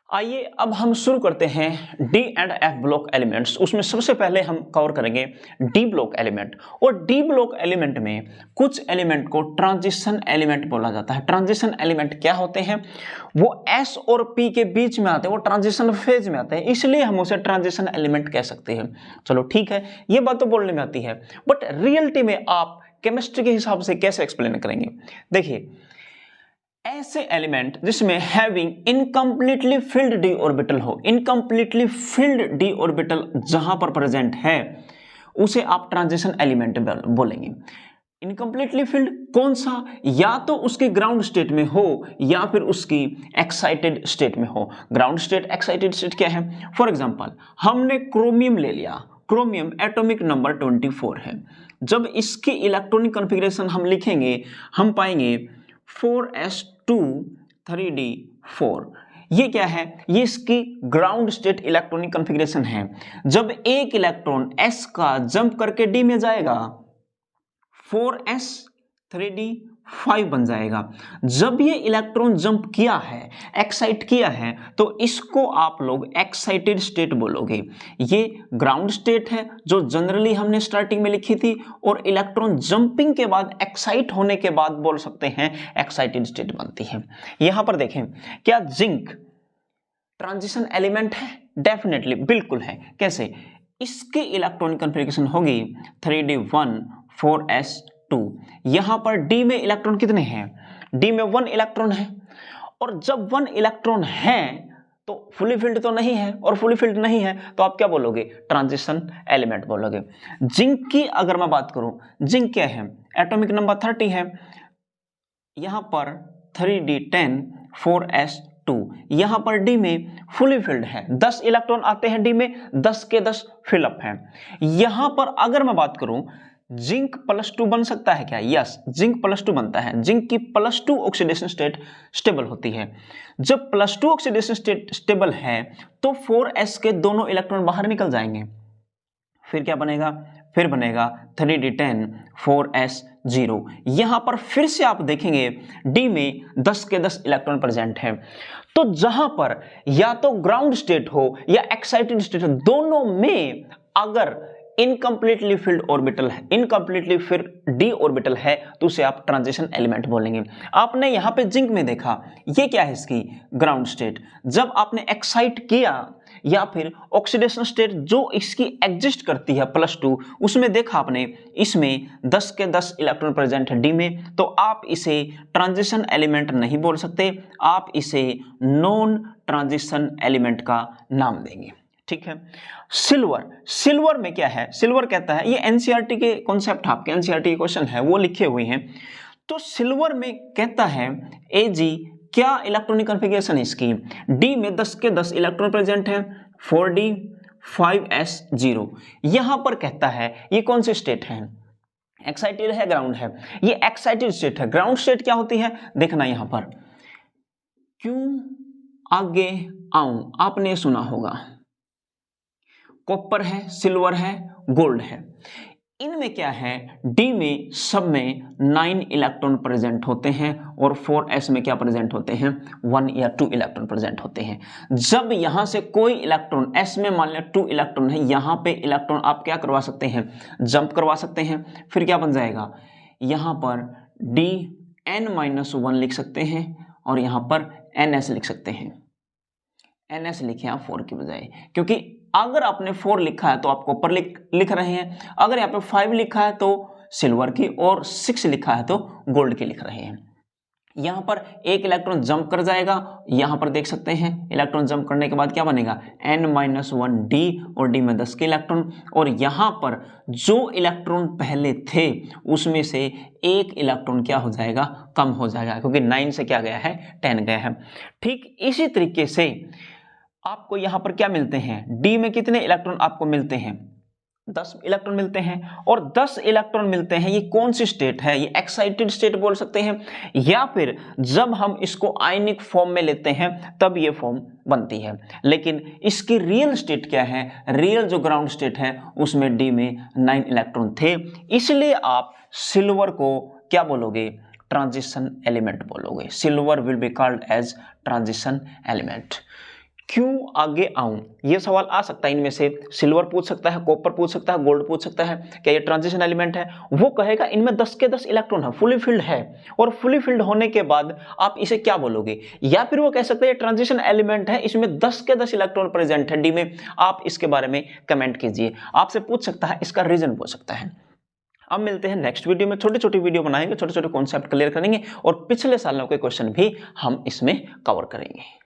आइए अब हम शुरू करते हैं D and F block elements. उसमें सबसे पहले हम कवर करेंगे डी ब्लॉक एलिमेंट। और डी ब्लॉक एलिमेंट में कुछ एलिमेंट को ट्रांजिशन एलिमेंट बोला जाता है। ट्रांजिशन एलिमेंट क्या होते हैं? वो एस और पी के बीच में आते हैं, वो ट्रांजिशन फेज में आते हैं, इसलिए हम उसे ट्रांजिशन एलिमेंट कह सकते हैं। चलो ठीक है, ये बात तो बोलने में आती है, बट रियलिटी में आप केमिस्ट्री के हिसाब से कैसे एक्सप्लेन करेंगे? देखिए, ऐसे एलिमेंट जिसमें having incompletely field D orbital हो, इनकम्प्लीटली फिल्ड डी ऑर्बिटल जहां पर प्रेजेंट है उसे आप ट्रांजिशन एलिमेंट बोलेंगे। इनकम्प्लीटली फिल्ड कौन सा? या तो उसके ग्राउंड स्टेट में हो या फिर उसकी एक्साइटेड स्टेट में हो। ग्राउंड स्टेट, एक्साइटेड स्टेट क्या है? फॉर एग्जांपल हमने क्रोमियम ले लिया, क्रोमियम एटॉमिक नंबर 24 है। जब इसकी इलेक्ट्रॉनिक कॉन्फ़िगरेशन हम लिखेंगे, हम पाएंगे 4s2 3d4। ये क्या है? ये इसकी ग्राउंड स्टेट इलेक्ट्रॉनिक कॉन्फ़िगरेशन है। जब एक इलेक्ट्रॉन s का जंप करके d में जाएगा 4s 3d5 बन जाएगा। जब ये इलेक्ट्रॉन जंप किया है, एक्साइट किया है, तो इसको आप लोग एक्साइटेड स्टेट बोलोगे। ये ग्राउंड स्टेट है जो जनरली हमने स्टार्टिंग में लिखी थी, और इलेक्ट्रॉन जंपिंग के बाद, एक्साइट होने के बाद बोल सकते हैं एक्साइटेड स्टेट बनती है। यहां पर देखें, क्या जिंक ट्रांजिशन एलिमेंट है? डेफिनेटली, बिल्कुल है। कैसे? इसकी इलेक्ट्रॉनिक कॉन्फ़िगरेशन होगी 3d1 4s2। यहां पर d में इलेक्ट्रॉन कितने हैं? d में 1 इलेक्ट्रॉन है, और जब 1 इलेक्ट्रॉन है तो फुली फिल्ड तो नहीं है, और फुली फिल्ड नहीं है तो आप क्या बोलोगे? ट्रांजिशन एलिमेंट बोलोगे। जिंक की अगर मैं बात करूं, जिंक क्या है? एटॉमिक नंबर 30 है, यहां पर 3d10 4s2। यहां पर d में फुली फिल्ड है, 10 इलेक्ट्रॉन आते हैं d में, 10 के 10 फिलअप हैं। यहां पर अगर मैं बात करूं, जिंक +2 बन सकता है क्या? यस, जिंक +2 बनता है। जिंक की +2 ऑक्सीडेशन स्टेट स्टेबल होती है। जब +2 ऑक्सीडेशन स्टेट स्टेबल है तो 4s के दोनों इलेक्ट्रॉन बाहर निकल जाएंगे। फिर क्या बनेगा? फिर बनेगा 3d10 4s0। यहां पर फिर से आप देखेंगे d में 10 के 10 इलेक्ट्रॉन प्रेजेंट है। तो जहां पर या तो ग्राउंड स्टेट हो या एक्साइटेड स्टेट हो, दोनों में अगर इनकम्प्लीटली फिल्ड ऑर्बिटल है, इनकम्प्लीटली फिर डी ऑर्बिटल है, तो उसे आप ट्रांजिशन एलिमेंट बोलेंगे। आपने यहां पे जिंक में देखा, ये क्या है? इसकी ग्राउंड स्टेट। जब आपने एक्साइट किया या फिर ऑक्सीडेशन स्टेट जो इसकी एग्जिस्ट करती है +2, उसमें देखा आपने, इसमें 10 के 10 इलेक्ट्रॉन प्रेजेंट है डी में, तो आप इसे ट्रांजिशन एलिमेंट नहीं बोल सकते, आप इसे नॉन ट्रांजिशन एलिमेंट का नाम देंगे। ठीक है। सिल्वर, सिल्वर में क्या है? सिल्वर कहता है, ये एनसीईआरटी के कॉन्सेप्ट, आपके एनसीईआरटी के क्वेश्चन है वो लिखे हुए हैं। तो सिल्वर में कहता है एजी, क्या इलेक्ट्रॉनिक कॉन्फ़िगरेशन है इसकी? डी में 10 के 10 इलेक्ट्रॉन प्रेजेंट है, 4d 5s0। यहां पर कहता है ये कौन सी स्टेट है? एक्साइटेड है, ग्राउंड है? ये एक्साइटेड स्टेट है। ग्राउंड स्टेट क्या होती है देखना यहां पर। क्यों आगे आऊं, आपने सुना होगा, कॉपर है, सिल्वर है, गोल्ड है। इनमें क्या है? डी में सब में 9 इलेक्ट्रॉन प्रेजेंट होते हैं, और 4s में क्या प्रेजेंट होते हैं? 1 या 2 इलेक्ट्रॉन प्रेजेंट होते हैं। जब यहां से कोई इलेक्ट्रॉन, s में मान लिया 2 इलेक्ट्रॉन है, यहां पे इलेक्ट्रॉन आप क्या करवा सकते हैं? जंप करवा सकते हैं। फिर क्या बन जाएगा? यहां पर dn-1 लिख सकते हैं, और यहां पर ns लिख सकते हैं। ns लिखे आप 4 की बजाय, क्योंकि अगर आपने 4 लिखा है तो आप कॉपर लिख रहे हैं, अगर यहाँ पे 5 लिखा है तो सिल्वर की, और 6 लिखा है तो गोल्ड की लिख रहे हैं। यहाँ पर एक इलेक्ट्रॉन जंप कर जाएगा, यहाँ पर देख सकते हैं इलेक्ट्रॉन जंप करने के बाद क्या बनेगा? n-1d, और d में 10 के इलेक्ट्रॉन, और यहाँ पर जो इलेक्ट्रॉन पहले थे उसमें से एक इलेक्ट्रॉन क्या हो जाएगा? कम हो जाएगा, क्योंकि 9 से क्या गया है? 10 गया है। ठीक इसी तरीके से आपको यहां पर क्या मिलते हैं? डी में कितने इलेक्ट्रॉन आपको मिलते हैं? 10 इलेक्ट्रॉन मिलते हैं, और 10 इलेक्ट्रॉन मिलते हैं। ये कौन सी स्टेट है? ये एक्साइटेड स्टेट बोल सकते हैं, या फिर जब हम इसको आयनिक फॉर्म में लेते हैं तब ये फॉर्म बनती है। लेकिन इसकी रियल स्टेट क्या है? रियल जो ग्राउंड स्टेट है उसमें डी में 9 इलेक्ट्रॉन थे, इसलिए आप सिल्वर को क्या बोलोगे? ट्रांजिशन एलिमेंट बोलोगे। Silver will be called as transition element. क्यों आगे आऊं, ये सवाल आ सकता है। इनमें से सिल्वर पूछ सकता है, कॉपर पूछ सकता है, गोल्ड पूछ सकता है, क्या ये ट्रांजिशन एलिमेंट है? वो कहेगा इनमें 10 के 10 इलेक्ट्रॉन है, फुली फिल्ड है। और फुली फिल्ड होने के बाद आप इसे क्या बोलोगे? या फिर वो कह सकते हैं ट्रांजिशन एलिमेंट है, इसमें 10 के 10 इलेक्ट्रॉन प्रेजेंट है डी में। आप इसके बारे में कमेंट कीजिए, आपसे पूछ सकता है, इसका रीजन पूछ सकता है। अब मिलते हैं नेक्स्ट वीडियो में, छोटी छोटी वीडियो बनाएंगे, छोटे छोटे कॉन्सेप्ट क्लियर करेंगे और पिछले सालों के क्वेश्चन भी हम इसमें कवर करेंगे।